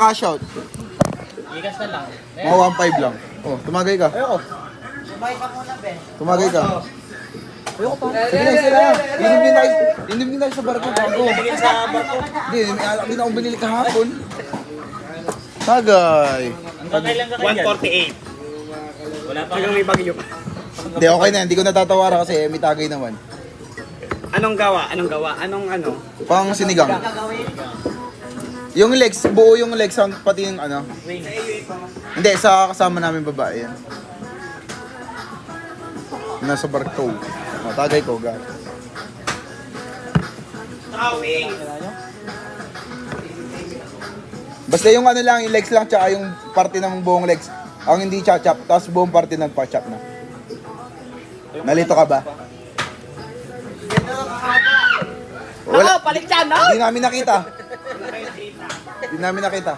cash out. Ikas na lang. Mga 1.5 lang. Oh, tumagay ka. Ayoko. Sumay ka muna, Ben. Tumagay ka. Ayoko pa. Sige na, sila. Inom din tayo sa barko. Bago. Tingin sa barko. Hindi, may alak din akong binili kahapon. Tagay. Hanggang kailan ka kanya? 148. Wala pa. Hanggang may bagyo pa. Hindi, okay na. Hindi ko natatawaran kasi may tagay naman. Anong gawa? Anong gawa? Anong ano? Pang sinigang. Yung legs, buo yung legs, pati yung ano. Hindi, sa kasama namin babae yan. Nasa barko. O, tagay ko, guys. Basta yung ano lang, yung legs lang, tsaka yung parte ng buong legs. Ang hindi chachap, tapos buong parte nagpa-chop na. Nalito ka ba? Wala, palit dyan, no? Hindi namin nakita. Hindi namin nakita.